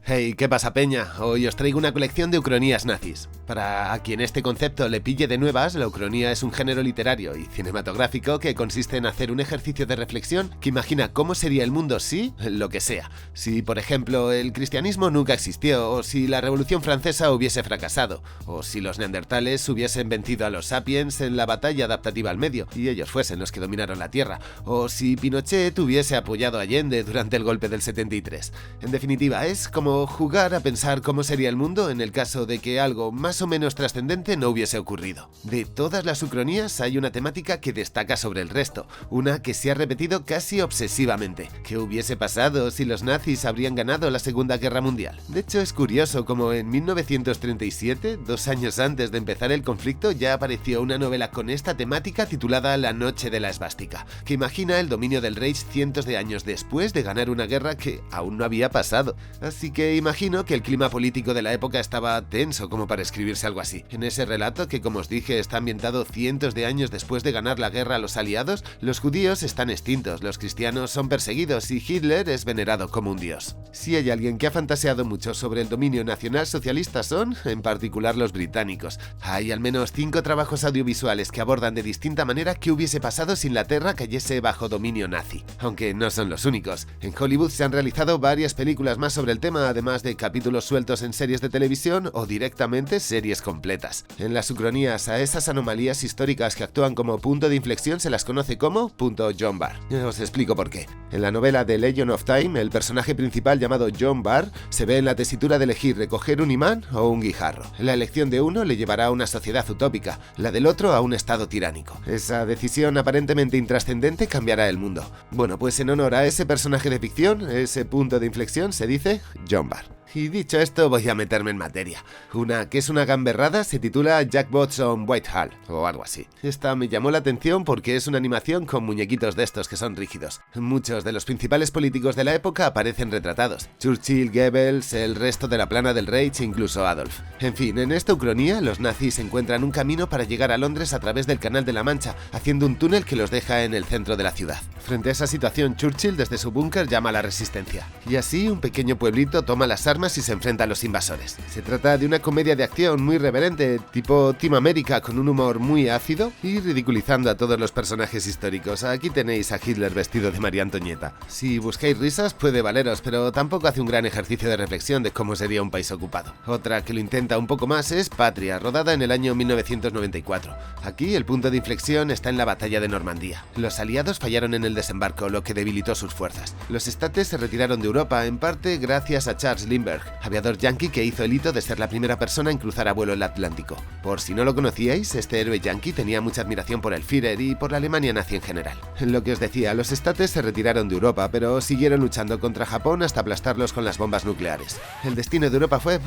Hey, ¿qué pasa, peña? Hoy os traigo una colección de ucronías nazis. Para a quien este concepto le pille de nuevas, la ucronía es un género literario y cinematográfico que consiste en hacer un ejercicio de reflexión que imagina cómo sería el mundo si, lo que sea. Si, por ejemplo, el cristianismo nunca existió, o si la Revolución Francesa hubiese fracasado, o si los neandertales hubiesen vencido a los sapiens en la batalla adaptativa al medio y ellos fuesen los que dominaron la Tierra, o si Pinochet hubiese apoyado a Allende durante el golpe del 73. En definitiva, es como jugar a pensar cómo sería el mundo en el caso de que algo más o menos trascendente no hubiese ocurrido. De todas las ucronías hay una temática que destaca sobre el resto, una que se ha repetido casi obsesivamente. ¿Qué hubiese pasado si los nazis habrían ganado la Segunda Guerra Mundial? De hecho, es curioso como en 1937, 2 años antes de empezar el conflicto, ya apareció una novela con esta temática titulada La Noche de la Esvástica, que imagina el dominio del Reich cientos de años después de ganar una guerra que aún no había pasado. Así que imagino que el clima político de la época estaba tenso como para escribirse algo así. En ese relato, que como os dije está ambientado cientos de años después de ganar la guerra a los aliados, los judíos están extintos, los cristianos son perseguidos y Hitler es venerado como un dios. Si hay alguien que ha fantaseado mucho sobre el dominio nacional socialista son, en particular, los británicos. Hay al menos 5 trabajos audiovisuales que abordan de distinta manera qué hubiese pasado si Inglaterra cayese bajo dominio nazi. Aunque no son los únicos. En Hollywood se han realizado varias películas más sobre el tema, además de capítulos sueltos en series de televisión o directamente series completas. En las ucronías a esas anomalías históricas que actúan como punto de inflexión se las conoce como punto John Barr. Os explico por qué. En la novela The Legend of Time, el personaje principal llamado John Barr se ve en la tesitura de elegir recoger un imán o un guijarro. La elección de uno le llevará a una sociedad utópica, la del otro a un estado tiránico. Esa decisión aparentemente intrascendente cambiará el mundo. Bueno, pues en honor a ese personaje de ficción, ese punto de inflexión se dice John Barr. Y dicho esto, voy a meterme en materia. Una que es una gamberrada se titula Jackbots on Whitehall, o algo así. Esta me llamó la atención porque es una animación con muñequitos de estos que son rígidos. Muchos de los principales políticos de la época aparecen retratados. Churchill, Goebbels, el resto de la plana del Reich e incluso Adolf. En fin, en esta ucronía, los nazis encuentran un camino para llegar a Londres a través del Canal de la Mancha, haciendo un túnel que los deja en el centro de la ciudad. Frente a esa situación, Churchill desde su búnker llama a la resistencia. Y así, un pequeño pueblito toma las armas y se enfrenta a los invasores. Se trata de una comedia de acción muy reverente, tipo Team America, con un humor muy ácido y ridiculizando a todos los personajes históricos. Aquí tenéis a Hitler vestido de María Antonieta. Si buscáis risas puede valeros, pero tampoco hace un gran ejercicio de reflexión de cómo sería un país ocupado. Otra que lo intenta un poco más es Patria, rodada en el año 1994. Aquí el punto de inflexión está en la batalla de Normandía. Los aliados fallaron en el desembarco, lo que debilitó sus fuerzas. Los estates se retiraron de Europa, en parte gracias a Charles Lindbergh, aviador yanqui que hizo el hito de ser la primera persona en cruzar a vuelo el Atlántico. Por si no lo conocíais, este héroe yanqui tenía mucha admiración por el Führer y por la Alemania nazi en general. Lo que os decía, los estates se retiraron de Europa, pero siguieron luchando contra Japón hasta aplastarlos con las bombas nucleares. El destino de Europa fue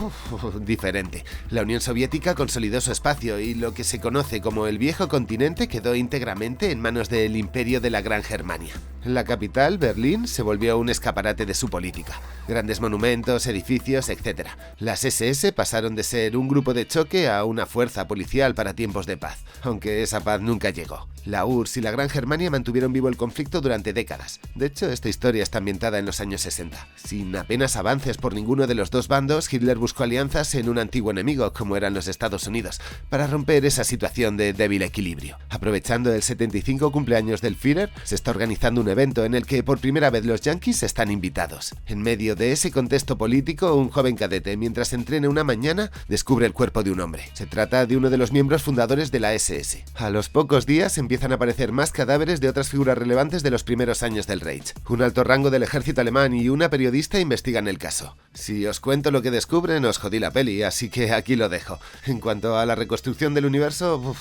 diferente. La Unión Soviética consolidó su espacio y lo que se conoce como el viejo continente quedó íntegramente en manos del imperio de la Gran Germania. La capital, Berlín, se volvió un escaparate de su política. Grandes monumentos, edificios, etc. Las SS pasaron de ser un grupo de choque a una fuerza policial para tiempos de paz, aunque esa paz nunca llegó. La URSS y la Gran Germania mantuvieron vivo el conflicto durante décadas. De hecho, esta historia está ambientada en los años 60. Sin apenas avances por ninguno de los dos bandos, Hitler buscó alianzas en un antiguo enemigo, como eran los Estados Unidos, para romper esa situación de débil equilibrio. Aprovechando el 75 cumpleaños del Führer, se está organizando un evento en el que por primera vez los yanquis están invitados. En medio de ese contexto político, un joven cadete, mientras entrena una mañana, descubre el cuerpo de un hombre. Se trata de uno de los miembros fundadores de la SS. A los pocos días empiezan a aparecer más cadáveres de otras figuras relevantes de los primeros años del Reich. Un alto rango del ejército alemán y una periodista investigan el caso. Si os cuento lo que descubren, os jodí la peli, así que aquí lo dejo. En cuanto a la reconstrucción del universo,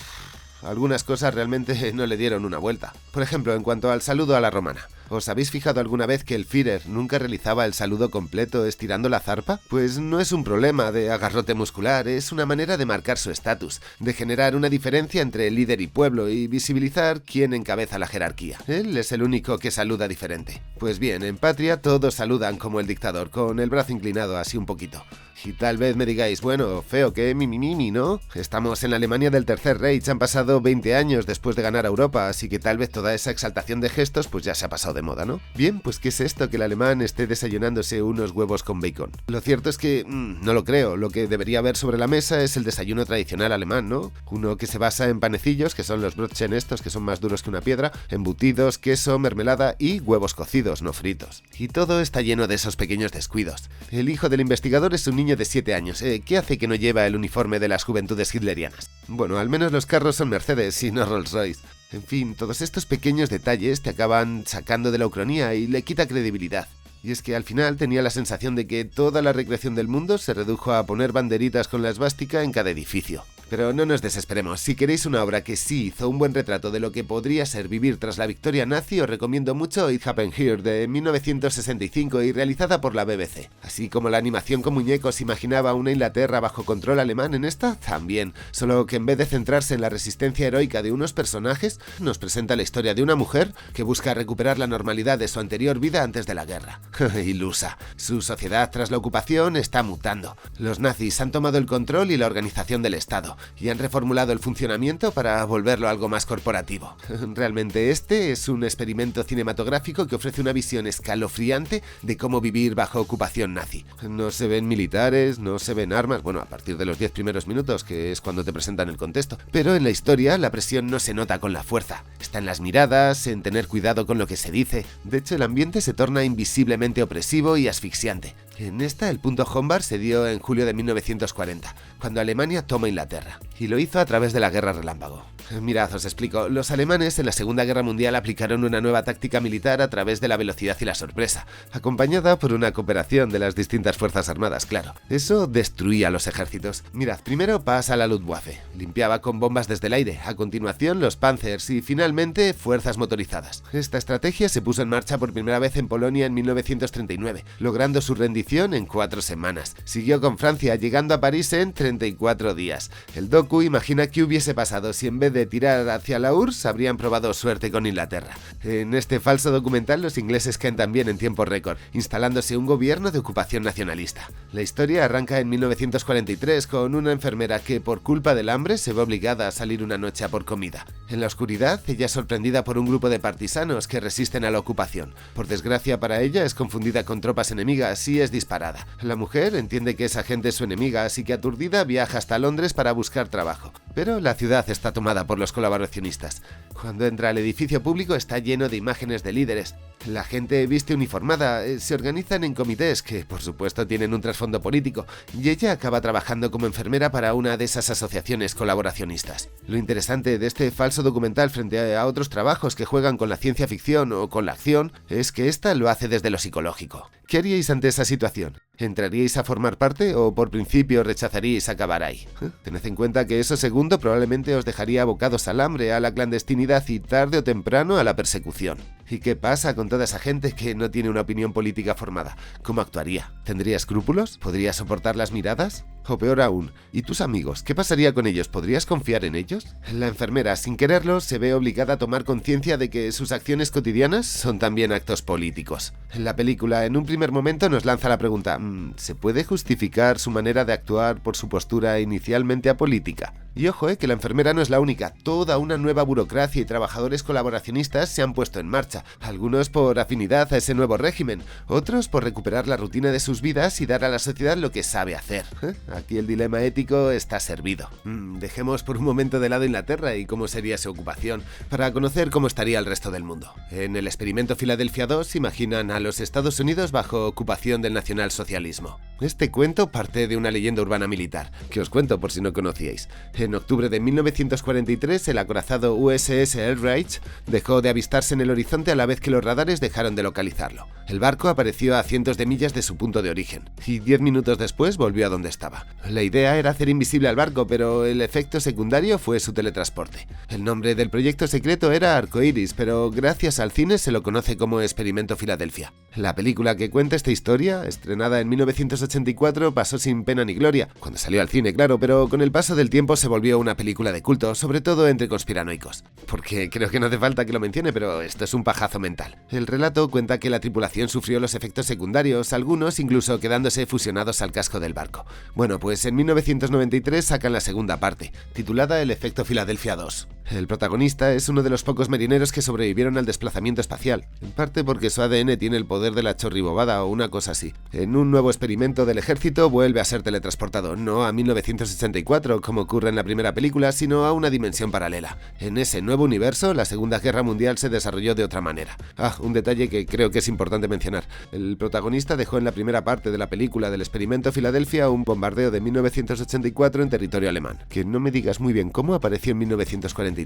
algunas cosas realmente no le dieron una vuelta. Por ejemplo, en cuanto al saludo a la romana. ¿Os habéis fijado alguna vez que el Führer nunca realizaba el saludo completo estirando la zarpa? Pues no es un problema de agarrote muscular, es una manera de marcar su estatus, de generar una diferencia entre líder y pueblo y visibilizar quién encabeza la jerarquía. Él es el único que saluda diferente. Pues bien, en Patria todos saludan como el dictador, con el brazo inclinado así un poquito. Y tal vez me digáis, bueno, feo, que mimimi, ¿no? Estamos en la Alemania del Tercer Reich, han pasado 20 años después de ganar a Europa, así que tal vez toda esa exaltación de gestos pues ya se ha pasado de moda, ¿no? Bien, pues ¿qué es esto que el alemán esté desayunándose unos huevos con bacon? Lo cierto es que no lo creo, lo que debería haber sobre la mesa es el desayuno tradicional alemán, ¿no? Uno que se basa en panecillos, que son los Brötchen estos, que son más duros que una piedra, embutidos, queso, mermelada y huevos cocidos, no fritos. Y todo está lleno de esos pequeños descuidos. El hijo del investigador es un niño de 7 años. ¿Qué hace que no lleva el uniforme de las juventudes hitlerianas? Bueno, al menos los carros son Mercedes y no Rolls-Royce. En fin, todos estos pequeños detalles te acaban sacando de la ucronía y le quita credibilidad. Y es que al final tenía la sensación de que toda la recreación del mundo se redujo a poner banderitas con la esvástica en cada edificio. Pero no nos desesperemos, si queréis una obra que sí hizo un buen retrato de lo que podría ser vivir tras la victoria nazi, os recomiendo mucho It Happened Here, de 1965 y realizada por la BBC. Así como la animación con muñecos imaginaba una Inglaterra bajo control alemán, en esta también, solo que en vez de centrarse en la resistencia heroica de unos personajes, nos presenta la historia de una mujer que busca recuperar la normalidad de su anterior vida antes de la guerra. Ilusa. Su sociedad tras la ocupación está mutando. Los nazis han tomado el control y la organización del Estado, y han reformulado el funcionamiento para volverlo algo más corporativo. Realmente este es un experimento cinematográfico que ofrece una visión escalofriante de cómo vivir bajo ocupación nazi. No se ven militares, no se ven armas, bueno, a partir de los 10 primeros minutos, que es cuando te presentan el contexto, pero en la historia la presión no se nota con la fuerza. Está en las miradas, en tener cuidado con lo que se dice. De hecho, el ambiente se torna invisiblemente opresivo y asfixiante. En esta, el punto Hombar se dio en julio de 1940, cuando Alemania toma Inglaterra, y lo hizo a través de la Guerra Relámpago. Mirad, os explico. Los alemanes en la Segunda Guerra Mundial aplicaron una nueva táctica militar a través de la velocidad y la sorpresa, acompañada por una cooperación de las distintas fuerzas armadas, claro. Eso destruía a los ejércitos. Mirad, primero pasa la Luftwaffe, limpiaba con bombas desde el aire, a continuación los Panzers y finalmente fuerzas motorizadas. Esta estrategia se puso en marcha por primera vez en Polonia en 1939, logrando su rendición en 4 semanas. Siguió con Francia, llegando a París en 34 días. El docu imagina qué hubiese pasado si en vez de tirar hacia la URSS habrían probado suerte con Inglaterra. En este falso documental los ingleses caen también en tiempo récord, instalándose un gobierno de ocupación nacionalista. La historia arranca en 1943 con una enfermera que por culpa del hambre se ve obligada a salir una noche a por comida. En la oscuridad, ella es sorprendida por un grupo de partisanos que resisten a la ocupación. Por desgracia para ella, es confundida con tropas enemigas y es disparada. La mujer entiende que esa gente es su enemiga, así que aturdida viaja hasta Londres para buscar trabajo. Pero la ciudad está tomada por los colaboracionistas. Cuando entra al edificio público está lleno de imágenes de líderes. La gente viste uniformada, se organizan en comités que por supuesto tienen un trasfondo político, y ella acaba trabajando como enfermera para una de esas asociaciones colaboracionistas. Lo interesante de este falso documental frente a otros trabajos que juegan con la ciencia ficción o con la acción es que esta lo hace desde lo psicológico. ¿Qué haríais ante esa situación? ¿Entraríais a formar parte o por principio rechazaríais acabar ahí? Tened en cuenta que eso segundo probablemente os dejaría abocados al hambre, a la clandestinidad y tarde o temprano a la persecución. ¿Y qué pasa con toda esa gente que no tiene una opinión política formada? ¿Cómo actuaría? ¿Tendría escrúpulos? ¿Podría soportar las miradas? O peor aún, ¿y tus amigos? ¿Qué pasaría con ellos? ¿Podrías confiar en ellos? La enfermera, sin quererlo, se ve obligada a tomar conciencia de que sus acciones cotidianas son también actos políticos. En la película, en un primer momento, nos lanza la pregunta, ¿se puede justificar su manera de actuar por su postura inicialmente apolítica? Y ojo, que la enfermera no es la única, toda una nueva burocracia y trabajadores colaboracionistas se han puesto en marcha, algunos por afinidad a ese nuevo régimen, otros por recuperar la rutina de sus vidas y dar a la sociedad lo que sabe hacer. Aquí el dilema ético está servido. Dejemos por un momento de lado Inglaterra y cómo sería su ocupación, para conocer cómo estaría el resto del mundo. En el experimento Filadelfia 2 imaginan a los Estados Unidos bajo ocupación del nacionalsocialismo. Este cuento parte de una leyenda urbana militar, que os cuento por si no conocíais. En octubre de 1943, el acorazado USS Eldridge dejó de avistarse en el horizonte a la vez que los radares dejaron de localizarlo. El barco apareció a cientos de millas de su punto de origen, y 10 minutos después volvió a donde estaba. prueba. La idea era hacer invisible al barco, pero el efecto secundario fue su teletransporte. El nombre del proyecto secreto era Arcoiris, pero gracias al cine se lo conoce como Experimento Filadelfia. La película que cuenta esta historia, estrenada en 1984, pasó sin pena ni gloria, cuando salió al cine, claro, pero con el paso del tiempo se volvió una película de culto, sobre todo entre conspiranoicos. Porque creo que no hace falta que lo mencione, pero esto es un pajazo mental. El relato cuenta que la tripulación sufrió los efectos secundarios, algunos incluso quedándose fusionados al casco del barco. Bueno, pues en 1993 sacan la segunda parte, titulada El efecto Filadelfia 2. El protagonista es uno de los pocos marineros que sobrevivieron al desplazamiento espacial, en parte porque su ADN tiene el poder de la chorribobada o una cosa así. En un nuevo experimento del ejército vuelve a ser teletransportado, no a 1984 como ocurre en la primera película, sino a una dimensión paralela. En ese nuevo universo, la Segunda Guerra Mundial se desarrolló de otra manera. Un detalle que creo que es importante mencionar. El protagonista dejó en la primera parte de la película del experimento Filadelfia un bombardeo de 1984 en territorio alemán, que no me digas muy bien cómo apareció en 1943.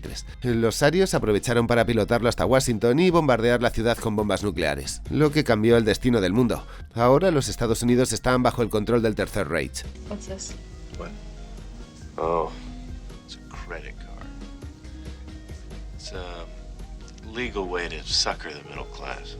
Los arios aprovecharon para pilotarlo hasta Washington y bombardear la ciudad con bombas nucleares, lo que cambió el destino del mundo. Ahora los Estados Unidos están bajo el control del Tercer Reich. What's this? What? Oh, it's a credit card. It's a legal way to sucker the middle class.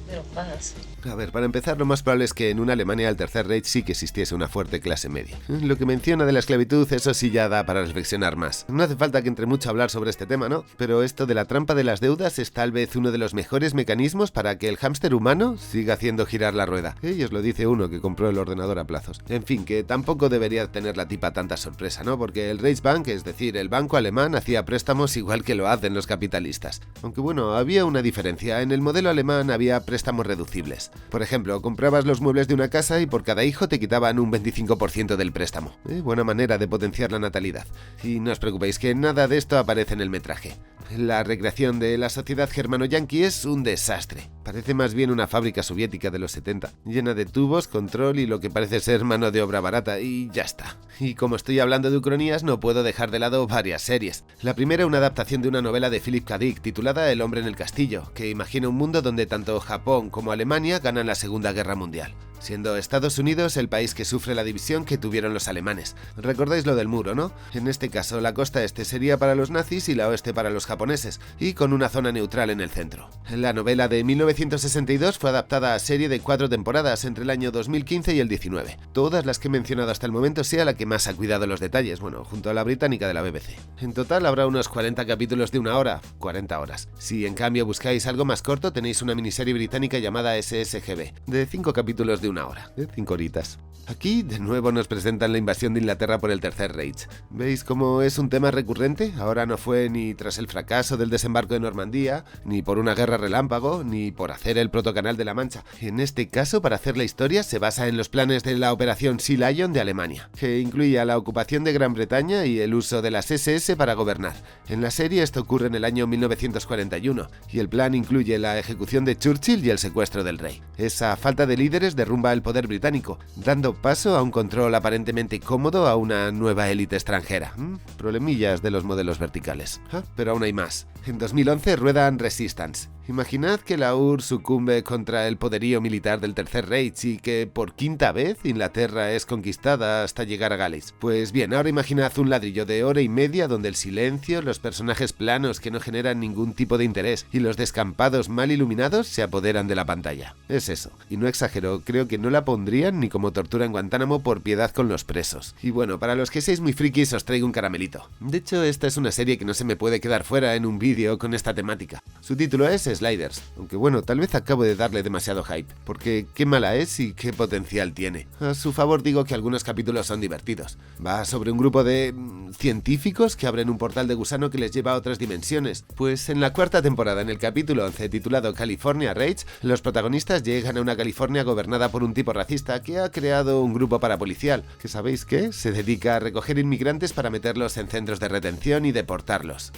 Middle class. A ver, para empezar, lo más probable es que en una Alemania del Tercer Reich sí que existiese una fuerte clase media. Lo que menciona de la esclavitud, eso sí ya da para reflexionar más. No hace falta que entre mucho a hablar sobre este tema, ¿no? Pero esto de la trampa de las deudas es tal vez uno de los mejores mecanismos para que el hámster humano siga haciendo girar la rueda. Y os lo dice uno que compró el ordenador a plazos. En fin, que tampoco debería tener la tipa tanta sorpresa, ¿no? Porque el Reichsbank, es decir, el banco alemán, hacía préstamos igual que lo hacen los capitalistas. Aunque bueno, había una diferencia. En el modelo alemán había préstamos reducibles. Por ejemplo, comprabas los muebles de una casa y por cada hijo te quitaban un 25% del préstamo. Buena manera de potenciar la natalidad. Y no os preocupéis que nada de esto aparece en el metraje. La recreación de la sociedad germano-yanqui es un desastre. Parece más bien una fábrica soviética de los 70, llena de tubos, control y lo que parece ser mano de obra barata, y ya está. Y como estoy hablando de ucronías, no puedo dejar de lado varias series. La primera, una adaptación de una novela de Philip K. Dick titulada El hombre en el castillo, que imagina un mundo donde tanto Japón como Alemania ganan la Segunda Guerra Mundial, siendo Estados Unidos el país que sufre la división que tuvieron los alemanes. ¿Recordáis lo del muro, no? En este caso, la costa este sería para los nazis y la oeste para los japoneses, y con una zona neutral en el centro. La novela de 1962 fue adaptada a serie de 4 temporadas entre el año 2015 y el 19. Todas las que he mencionado hasta el momento sea la que más ha cuidado los detalles, bueno, junto a la británica de la BBC. En total habrá unos 40 capítulos de 1 hora, 40 horas. Si en cambio buscáis algo más corto, tenéis una miniserie británica llamada SSGB, de 5 capítulos de 1 hora, de 5 horitas. Aquí de nuevo nos presentan la invasión de Inglaterra por el Tercer Reich. ¿Veis cómo es un tema recurrente? Ahora no fue ni tras el fracaso del desembarco de Normandía, ni por una guerra relámpago, ni por hacer el protocanal de la Mancha. En este caso, para hacer la historia, se basa en los planes de la Operación Sea Lion de Alemania, que incluía la ocupación de Gran Bretaña y el uso de las SS para gobernar. En la serie esto ocurre en el año 1941, y el plan incluye la ejecución de Churchill y el secuestro del rey. Esa falta de líderes derrumba el poder británico, dando paso a un control aparentemente cómodo a una nueva élite extranjera. Problemillas de los modelos verticales. Pero aún hay más. En 2011 ruedan Resistance. Imaginad que la URSS sucumbe contra el poderío militar del Tercer Reich y que por quinta vez Inglaterra es conquistada hasta llegar a Gales. Pues bien, ahora imaginad un ladrillo de hora y media donde el silencio, los personajes planos que no generan ningún tipo de interés y los descampados mal iluminados se apoderan de la pantalla. Es eso. Y no exagero, creo que no la pondrían ni como tortura en Guantánamo por piedad con los presos. Y bueno, para los que seáis muy frikis os traigo un caramelito. De hecho, esta es una serie que no se me puede quedar fuera en un vídeo con esta temática. Su título es Sliders, aunque bueno, tal vez acabo de darle demasiado hype, porque qué mala es y qué potencial tiene. A su favor digo que algunos capítulos son divertidos. Va sobre un grupo de científicos que abren un portal de gusano que les lleva a otras dimensiones. Pues en la cuarta temporada, en el capítulo 11 titulado California Rage, los protagonistas llegan a una California gobernada por un tipo racista que ha creado un grupo parapolicial, que ¿sabéis qué? Se dedica a recoger inmigrantes para meterlos en centros de retención y deportarlos.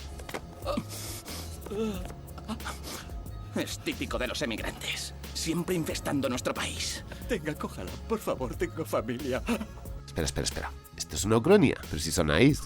Es típico de los emigrantes, siempre infestando nuestro país. Tenga, cójala, por favor, tengo familia. Espera. Esto es una ucronía, pero si sonáis.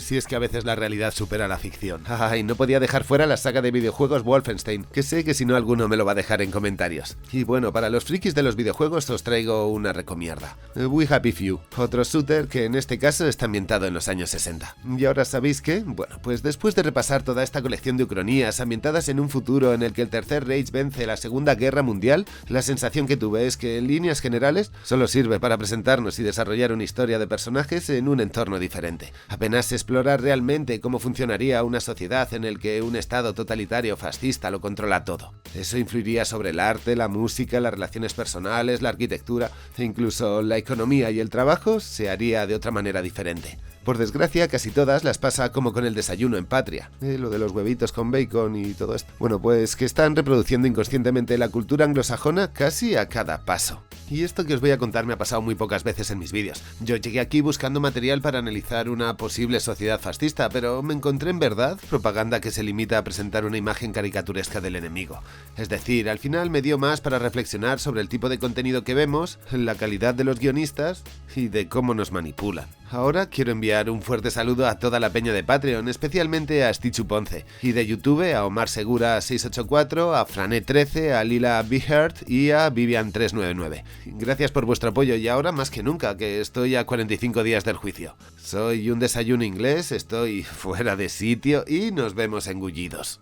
Si es que a veces la realidad supera la ficción. Ay, no podía dejar fuera la saga de videojuegos Wolfenstein, que sé que si no alguno me lo va a dejar en comentarios. Y bueno, para los frikis de los videojuegos os traigo una recomierda. We Happy Few, otro shooter que en este caso está ambientado en los años 60. ¿Y ahora sabéis qué? Bueno, pues después de repasar toda esta colección de ucronías ambientadas en un futuro en el que el Tercer Reich vence la Segunda Guerra Mundial, la sensación que tuve es que en líneas generales solo sirve para presentarnos y desarrollar una historia de personajes en un entorno diferente. Apenas explorar realmente cómo funcionaría una sociedad en el que un estado totalitario fascista lo controla todo. Eso influiría sobre el arte, la música, las relaciones personales, la arquitectura e incluso la economía y el trabajo se haría de otra manera diferente. Por desgracia, casi todas las pasa como con el desayuno en Patria, lo de los huevitos con bacon y todo esto. Bueno, pues que están reproduciendo inconscientemente la cultura anglosajona casi a cada paso. Y esto que os voy a contar me ha pasado muy pocas veces en mis vídeos. Yo llegué aquí buscando material para analizar una posible sociedad fascista, pero me encontré en verdad propaganda que se limita a presentar una imagen caricaturesca del enemigo. Es decir, al final me dio más para reflexionar sobre el tipo de contenido que vemos, la calidad de los guionistas y de cómo nos manipulan. Ahora quiero enviar un fuerte saludo a toda la peña de Patreon, especialmente a Stichu Ponce, y de YouTube a Omar Segura 684, a Franet 13, a Lila Bihart y a Vivian 399. Gracias por vuestro apoyo y ahora más que nunca, que estoy a 45 días del juicio. Soy un desayuno inglés, estoy fuera de sitio y nos vemos engullidos.